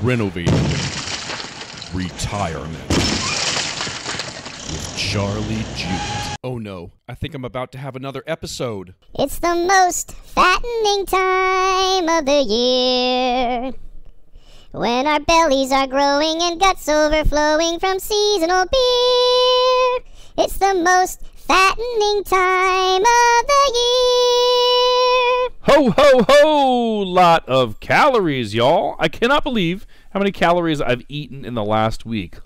Renovating Retirement with Charlie Jewett. Oh no, I think I'm about to have another episode. It's the most fattening time of the year, when our bellies are growing and guts overflowing from seasonal beer. It's the most fattening time of the year. Ho, ho, ho! Lot of calories, y'all. I cannot believe how many calories I've eaten in the last week.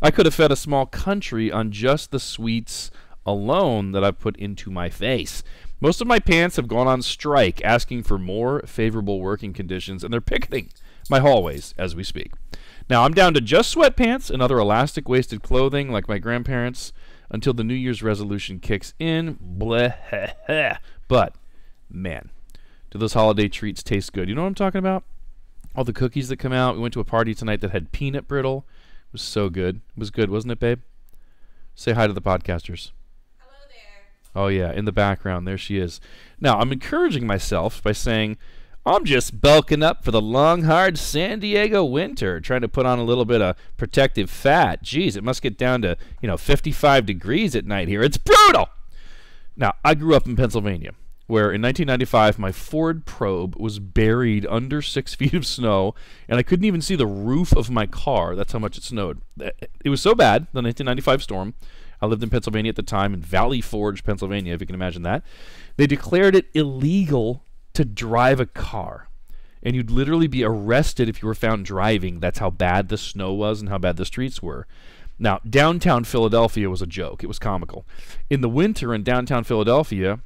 I could have fed a small country on just the sweets alone that I've put into my face. Most of my pants have gone on strike asking for more favorable working conditions, and they're picketing my hallways as we speak. Now, I'm down to just sweatpants and other elastic-waisted clothing like my grandparents until the New Year's resolution kicks in. Bleh. But, man, do those holiday treats taste good. You know what I'm talking about? All the cookies that come out. We went to a party tonight that had peanut brittle. It was so good. It was good, wasn't it, babe? Say hi to the podcasters. Hello there. Oh, yeah, in the background. There she is. Now, I'm encouraging myself by saying, I'm just bulking up for the long, hard San Diego winter, trying to put on a little bit of protective fat. Geez, it must get down to, 55 degrees at night here. It's brutal! Now, I grew up in Pennsylvania, where in 1995 my Ford Probe was buried under 6 feet of snow, and I couldn't even see the roof of my car. That's how much it snowed. It was so bad, the 1995 storm. I lived in Pennsylvania at the time, in Valley Forge, Pennsylvania, if you can imagine that. They declared it illegal to drive a car, and you'd literally be arrested if you were found driving. That's how bad the snow was and how bad the streets were. Now, downtown Philadelphia was a joke. It was comical. In the winter in downtown Philadelphia,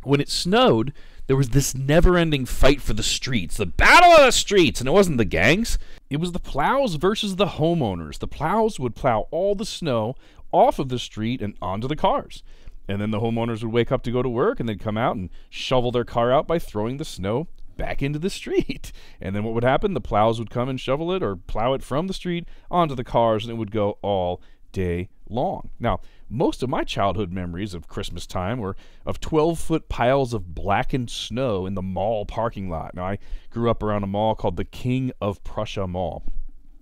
when it snowed, there was this never-ending fight for the streets, the battle of the streets, and it wasn't the gangs. It was the plows versus the homeowners. The plows would plow all the snow off of the street and onto the cars. And then the homeowners would wake up to go to work, and they'd come out and shovel their car out by throwing the snow back into the street. And then what would happen? The plows would come and shovel it or plow it from the street onto the cars, and it would go all day long. Now, most of my childhood memories of Christmas time were of 12-foot piles of blackened snow in the mall parking lot. Now, I grew up around a mall called the King of Prussia Mall.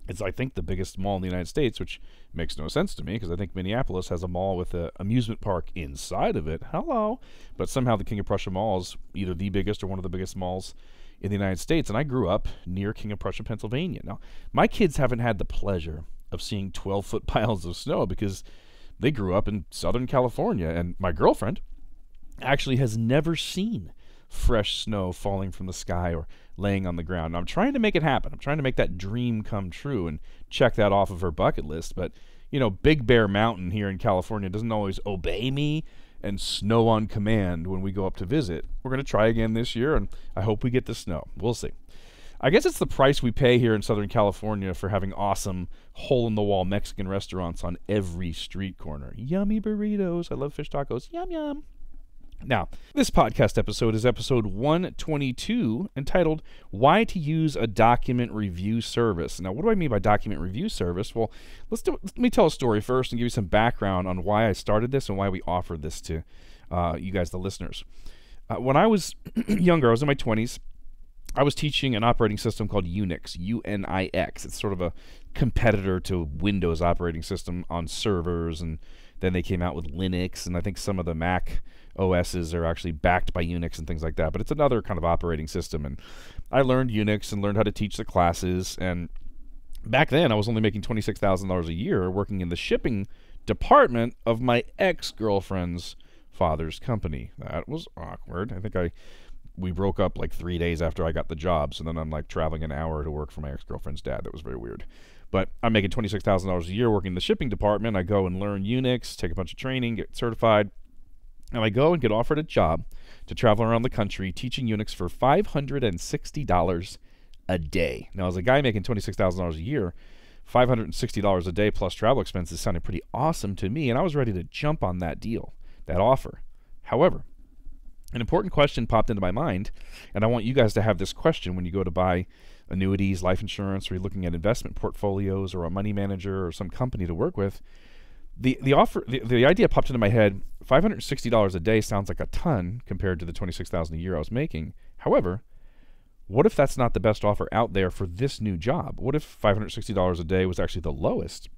It's, I think, the biggest mall in the United States, which makes no sense to me because I think Minneapolis has a mall with an amusement park inside of it. Hello. But somehow the King of Prussia Mall is either the biggest or one of the biggest malls in the United States, and I grew up near King of Prussia, Pennsylvania. Now, my kids haven't had the pleasure of seeing 12-foot piles of snow because they grew up in Southern California, and my girlfriend actually has never seen fresh snow falling from the sky or laying on the ground. Now, I'm trying to make it happen. I'm trying to make that dream come true and check that off of her bucket list. But, Big Bear Mountain here in California doesn't always obey me and snow on command when we go up to visit. We're going to try again this year, and I hope we get the snow. We'll see. I guess it's the price we pay here in Southern California for having awesome hole-in-the-wall Mexican restaurants on every street corner. Yummy burritos. I love fish tacos. Yum, yum. Now, this podcast episode is episode 122, entitled Why to Use a Document Review Service. Now, what do I mean by document review service? Well, let me tell a story first and give you some background on why I started this and why we offered this to you guys, the listeners. When I was younger, I was in my 20s, I was teaching an operating system called Unix, U-N-I-X. It's sort of a competitor to Windows operating system on servers, and then they came out with Linux, and I think some of the Mac OSs are actually backed by Unix and things like that, but it's another kind of operating system. And I learned Unix and learned how to teach the classes, and back then I was only making $26,000 a year working in the shipping department of my ex-girlfriend's father's company. That was awkward. I think we broke up like 3 days after I got the job, so then I'm like traveling an hour to work for my ex-girlfriend's dad. That was very weird. But I'm making $26,000 a year working in the shipping department. I go and learn Unix, take a bunch of training, get certified, and I go and get offered a job to travel around the country teaching Unix for $560 a day. Now, as a guy making $26,000 a year, $560 a day plus travel expenses sounded pretty awesome to me, and I was ready to jump on that deal, that offer. However, an important question popped into my mind, and I want you guys to have this question when you go to buy annuities, life insurance, or you're looking at investment portfolios or a money manager or some company to work with. The idea popped into my head. $560 a day sounds like a ton compared to the $26,000 a year I was making. However, What if that's not the best offer out there for this new job? What if $560 a day was actually the lowest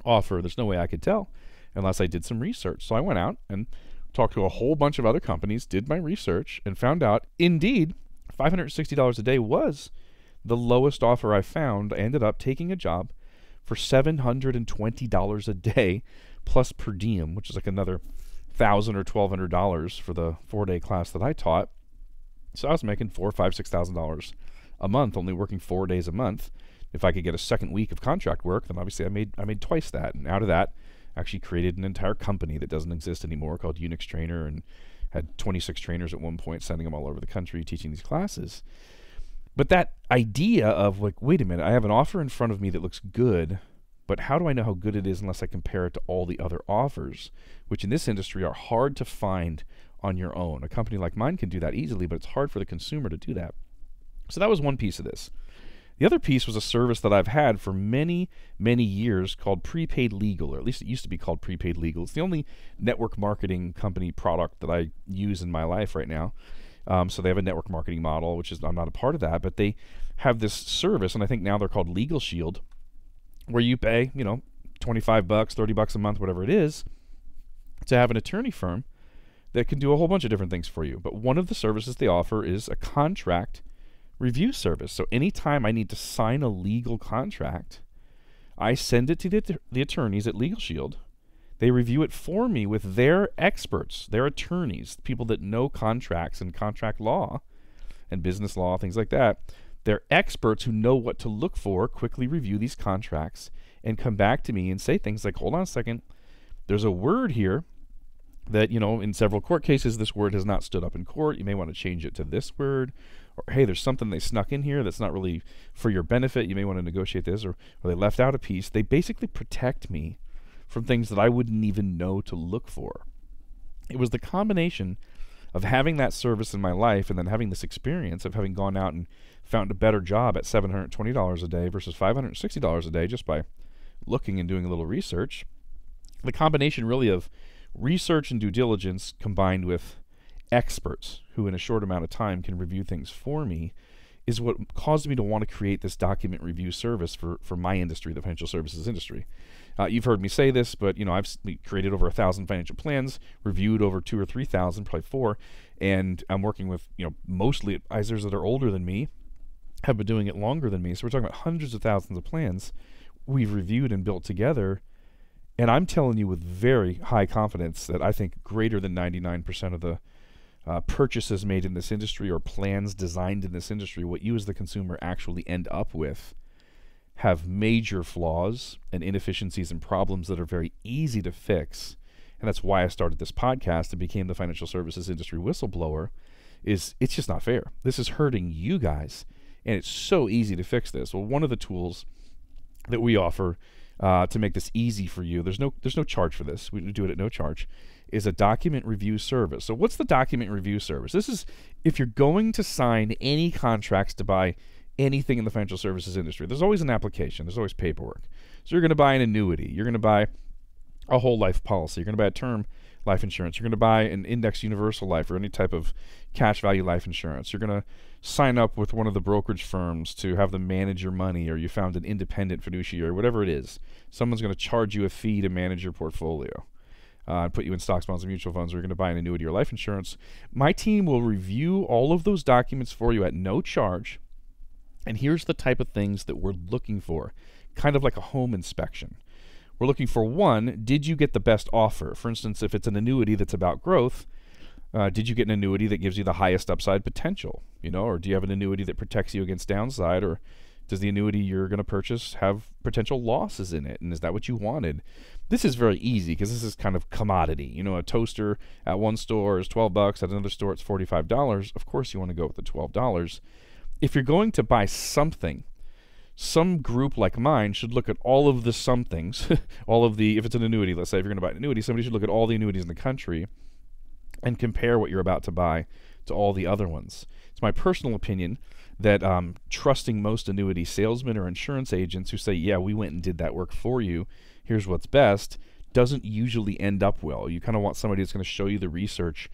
offer? There's no way I could tell unless I did some research. So I went out and talked to a whole bunch of other companies, did my research, and found out, indeed, $560 a day was the lowest offer I found. I ended up taking a job for $720 a day plus per diem, which is like another $1,000 or $1,200 for the 4-day class that I taught. So I was making $4,000, $5,000, $6,000 a month, only working 4 days a month. If I could get a second week of contract work, then obviously I made twice that. And out of that, I actually created an entire company that doesn't exist anymore called Unix Trainer, and had 26 trainers at one point, sending them all over the country teaching these classes. But that idea of like, wait a minute, I have an offer in front of me that looks good, but how do I know how good it is unless I compare it to all the other offers, which in this industry are hard to find on your own. A company like mine can do that easily, but it's hard for the consumer to do that. So that was one piece of this. The other piece was a service that I've had for many, many years called Prepaid Legal, or at least it used to be called Prepaid Legal. It's the only network marketing company product that I use in my life right now. So they have a network marketing model, which is, I'm not a part of that, but they have this service, and I think now they're called Legal Shield, where you pay, $25, $30 a month, whatever it is, to have an attorney firm that can do a whole bunch of different things for you. But one of the services they offer is a contract review service. So anytime I need to sign a legal contract, I send it to the attorneys at Legal Shield. They review it for me with their experts, their attorneys, people that know contracts and contract law and business law, things like that. They're experts who know what to look for, quickly review these contracts, and come back to me and say things like, hold on a second, there's a word here that, in several court cases, this word has not stood up in court. You may want to change it to this word. Or, hey, there's something they snuck in here that's not really for your benefit. You may want to negotiate this, or they left out a piece. They basically protect me from things that I wouldn't even know to look for. It was the combination of having that service in my life and then having this experience of having gone out and found a better job at $720 a day versus $560 a day just by looking and doing a little research. The combination really of research and due diligence combined with experts who in a short amount of time can review things for me is what caused me to want to create this document review service for my industry, the financial services industry. You've heard me say this, but I've created over 1,000 financial plans, reviewed over 2,000 or 3,000, probably 4, and I'm working with mostly advisors that are older than me, have been doing it longer than me. So we're talking about hundreds of thousands of plans we've reviewed and built together. And I'm telling you with very high confidence that I think greater than 99% of the purchases made in this industry or plans designed in this industry, what you as the consumer actually end up with, have major flaws and inefficiencies and problems that are very easy to fix. And that's why I started this podcast and became the financial services industry whistleblower. It's just not fair. This is hurting you guys, and it's so easy to fix this. Well, one of the tools that we offer to make this easy for you, there's no charge for this. We do it at no charge, is a document review service. So what's the document review service? This is if you're going to sign any contracts to buy anything in the financial services industry, there's always an application, there's always paperwork. So you're going to buy an annuity, you're going to buy a whole life policy, you're going to buy a term life insurance, you're going to buy an index universal life or any type of cash value life insurance, you're going to sign up with one of the brokerage firms to have them manage your money, or you found an independent fiduciary, whatever it is. Someone's going to charge you a fee to manage your portfolio, put you in stocks, bonds, and mutual funds, or you're going to buy an annuity or life insurance. My team will review all of those documents for you at no charge. And here's the type of things that we're looking for, kind of like a home inspection. We're looking for, one, did you get the best offer? For instance, if it's an annuity that's about growth, did you get an annuity that gives you the highest upside potential? Or do you have an annuity that protects you against downside? Or does the annuity you're going to purchase have potential losses in it? And is that what you wanted? This is very easy because this is kind of commodity. A toaster at one store is $12, at another store it's $45. Of course you want to go with the $12. If you're going to buy something, some group like mine should look at all of the somethings, if it's an annuity, let's say if you're going to buy an annuity, somebody should look at all the annuities in the country and compare what you're about to buy to all the other ones. It's my personal opinion that trusting most annuity salesmen or insurance agents who say, yeah, we went and did that work for you, here's what's best, doesn't usually end up well. You kind of want somebody that's going to show you the research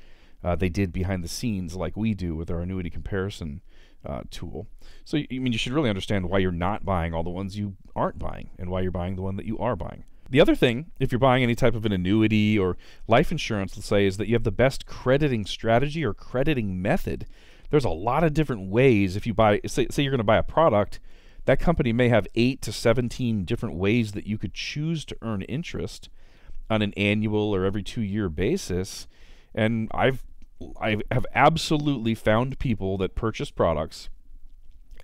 they did behind the scenes like we do with our annuity comparison tool. So, you should really understand why you're not buying all the ones you aren't buying and why you're buying the one that you are buying. The other thing, if you're buying any type of an annuity or life insurance, let's say, is that you have the best crediting strategy or crediting method. There's a lot of different ways. If you buy, say you're going to buy a product, that company may have 8 to 17 different ways that you could choose to earn interest on an annual or every 2-year basis. And I have absolutely found people that purchased products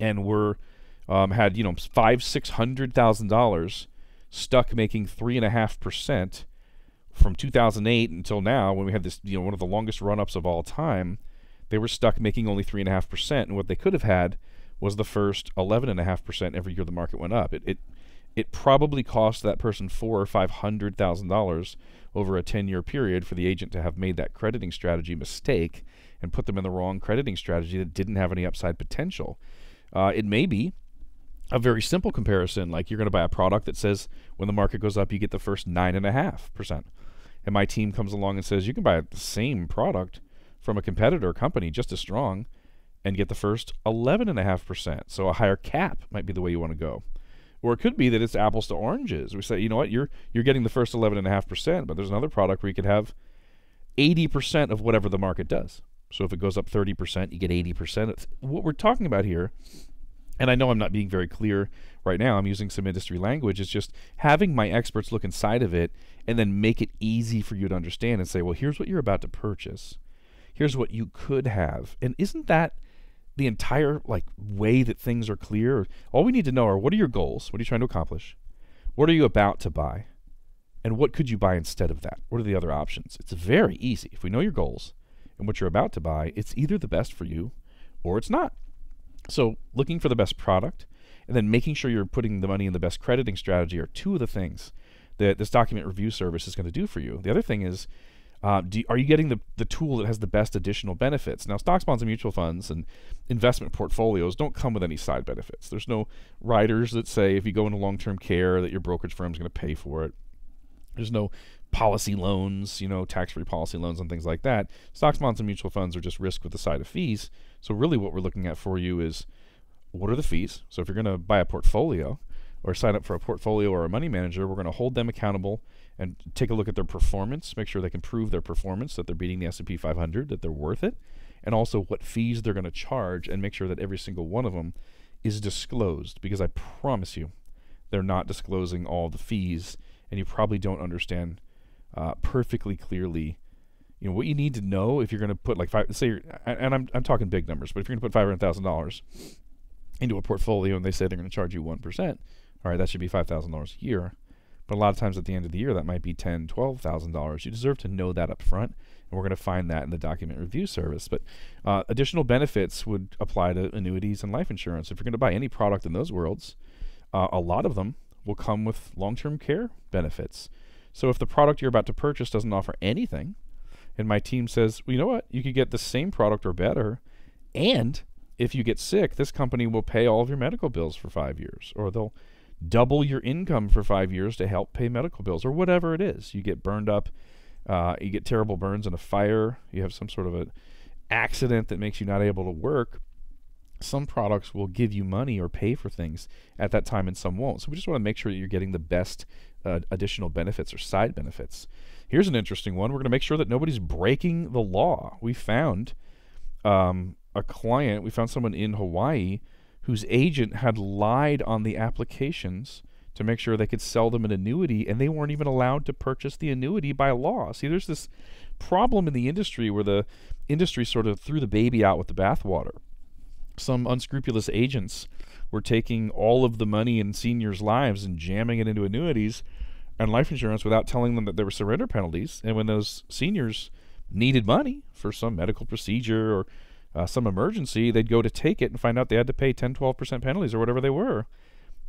and were had $500,000-$600,000 stuck making 3.5% from 2008 until now, when we had this one of the longest run-ups of all time. They were stuck making only 3.5%, and what they could have had was the first 11.5% every year the market went up. It probably cost that person $400,000 or $500,000 over a 10-year period for the agent to have made that crediting strategy mistake and put them in the wrong crediting strategy that didn't have any upside potential. It may be a very simple comparison, like you're going to buy a product that says when the market goes up, you get the first 9.5%. And my team comes along and says you can buy the same product from a competitor company just as strong and get the first 11.5%. So a higher cap might be the way you want to go. Or it could be that it's apples to oranges. We say, you know what, you're getting the first 11.5%, but there's another product where you could have 80% of whatever the market does. So if it goes up 30%, you get 80%. What we're talking about here, and I know I'm not being very clear right now, I'm using some industry language, it's just having my experts look inside of it and then make it easy for you to understand and say, well, here's what you're about to purchase. Here's what you could have. And isn't that the entire way that things are clear? All we need to know are, what are your goals? What are you trying to accomplish? What are you about to buy? And what could you buy instead of that? What are the other options? It's very easy. If we know your goals and what you're about to buy, it's either the best for you or it's not. So looking for the best product and then making sure you're putting the money in the best crediting strategy are two of the things that this document review service is going to do for you. The other thing is, are you getting the tool that has the best additional benefits? Now, stocks, bonds, and mutual funds and investment portfolios don't come with any side benefits. There's no riders that say if you go into long-term care that your brokerage firm is going to pay for it. There's no policy loans, tax-free policy loans and things like that. Stocks, bonds, and mutual funds are just risk with a side of fees. So really what we're looking at for you is, what are the fees? So if you're going to buy a portfolio or sign up for a portfolio or a money manager, we're going to hold them accountable and take a look at their performance, make sure they can prove their performance, that they're beating the S&P 500, that they're worth it, and also what fees they're going to charge, and make sure that every single one of them is disclosed, because I promise you they're not disclosing all the fees, and you probably don't understand perfectly clearly what you need to know if you're going to put I'm talking big numbers, but if you're going to put $500,000 into a portfolio and they say they're going to charge you 1%, all right, that should be $5,000 a year. But a lot of times at the end of the year, that might be $10,000, $12,000. You deserve to know that up front, and we're going to find that in the document review service. But additional benefits would apply to annuities and life insurance. If you're going to buy any product in those worlds, a lot of them will come with long-term care benefits. So if the product you're about to purchase doesn't offer anything, and my team says, well, you know what, you could get the same product or better, and if you get sick, this company will pay all of your medical bills for 5 years, or they'll double your income for 5 years to help pay medical bills, or whatever it is. You get burned up, you get terrible burns in a fire, you have some sort of an accident that makes you not able to work. Some products will give you money or pay for things at that time, and some won't. So we just want to make sure that you're getting the best additional benefits or side benefits. Here's an interesting one. We're going to make sure that nobody's breaking the law. We found a client, we found someone in Hawaii whose agent had lied on the applications to make sure they could sell them an annuity, and they weren't even allowed to purchase the annuity by law. See, there's this problem in the industry where the industry sort of threw the baby out with the bathwater. Some unscrupulous agents were taking all of the money in seniors' lives and jamming it into annuities and life insurance without telling them that there were surrender penalties. And when those seniors needed money for some medical procedure or some emergency, they'd go to take it and find out they had to pay 10-12% penalties or whatever they were.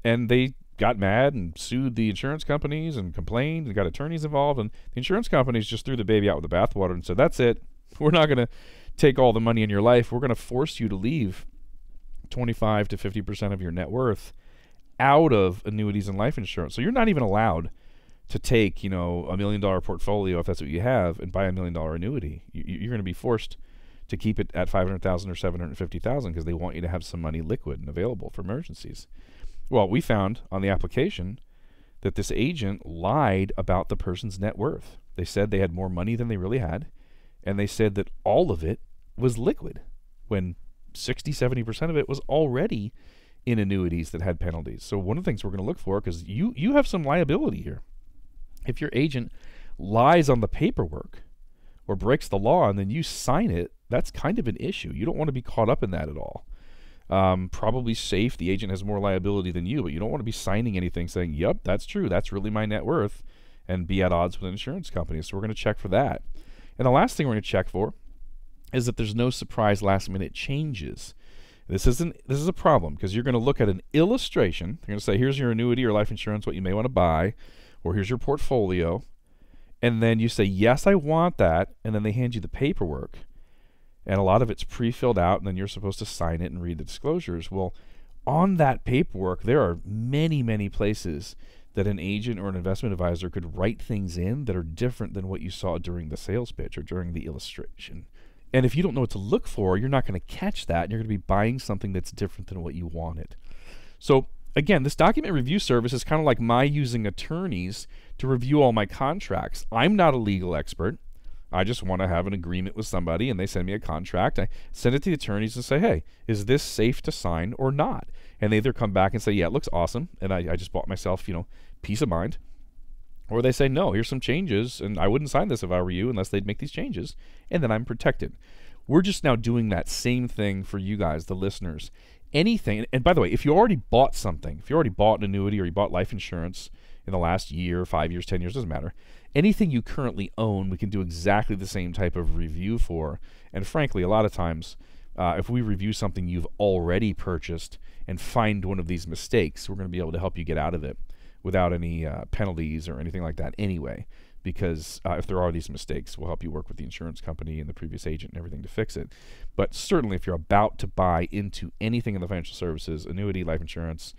And they got mad and sued the insurance companies and complained and got attorneys involved. And the insurance companies just threw the baby out with the bathwater and said, that's it. We're not going to take all the money in your life. We're going to force you to leave 25 to 50% of your net worth out of annuities and life insurance. So you're not even allowed to take, $1 million portfolio, if that's what you have, and buy $1 million annuity. You're going to be forced to keep it at $500,000 or $750,000 because they want you to have some money liquid and available for emergencies. Well, we found on the application that this agent lied about the person's net worth. They said they had more money than they really had, and they said that all of it was liquid when 60-70% of it was already in annuities that had penalties. So one of the things we're going to look for, because you have some liability here. If your agent lies on the paperwork or breaks the law and then you sign it, that's kind of an issue. You don't want to be caught up in that at all. Probably safe. The agent has more liability than you, but you don't want to be signing anything saying, yep, that's true. That's really my net worth, and be at odds with an insurance company. So we're going to check for that. And the last thing we're going to check for is that there's no surprise last-minute changes. This is a problem because you're going to look at an illustration. You're going to say, here's your annuity or life insurance, what you may want to buy, or here's your portfolio. And then you say, yes, I want that, and then they hand you the paperwork. And a lot of it's pre-filled out, and then you're supposed to sign it and read the disclosures. Well, on that paperwork, there are many, many places that an agent or an investment advisor could write things in that are different than what you saw during the sales pitch or during the illustration. And if you don't know what to look for, you're not going to catch that, and you're going to be buying something that's different than what you wanted. So again, this document review service is kind of like my using attorneys to review all my contracts. I'm not a legal expert. I just want to have an agreement with somebody, and they send me a contract. I send it to the attorneys and say, hey, is this safe to sign or not? And they either come back and say, yeah, it looks awesome, and I just bought myself, peace of mind. Or they say, no, here's some changes, and I wouldn't sign this if I were you unless they'd make these changes, and then I'm protected. We're just now doing that same thing for you guys, the listeners. Anything, and by the way, if you already bought something, if you already bought an annuity or you bought life insurance in the last year, 5 years, 10 years, doesn't matter. Anything you currently own, we can do exactly the same type of review for. And frankly, a lot of times, if we review something you've already purchased and find one of these mistakes, we're going to be able to help you get out of it without any penalties or anything like that anyway. Because if there are these mistakes, we'll help you work with the insurance company and the previous agent and everything to fix it. But certainly if you're about to buy into anything in the financial services, annuity, life insurance,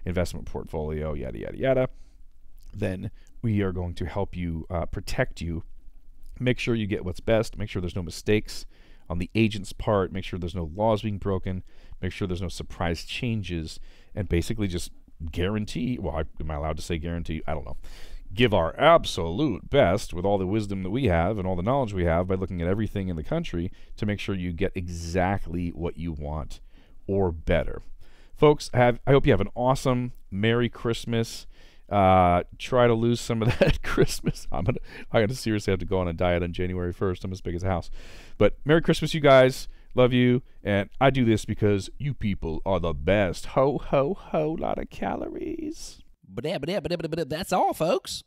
investment portfolio, yada, yada, yada, then we are going to help you protect you, make sure you get what's best, make sure there's no mistakes on the agent's part, make sure there's no laws being broken, make sure there's no surprise changes, and basically just guarantee, well, am I allowed to say guarantee? I don't know. Give our absolute best with all the wisdom that we have and all the knowledge we have by looking at everything in the country to make sure you get exactly what you want or better. Folks, I hope you have an awesome Merry Christmas. Try to lose some of that Christmas. I'm gonna seriously have to go on a diet on January 1st. I'm as big as a house. But Merry Christmas, you guys. Love you. And I do this because you people are the best. Ho, ho, ho, lot of calories. But that's all, folks.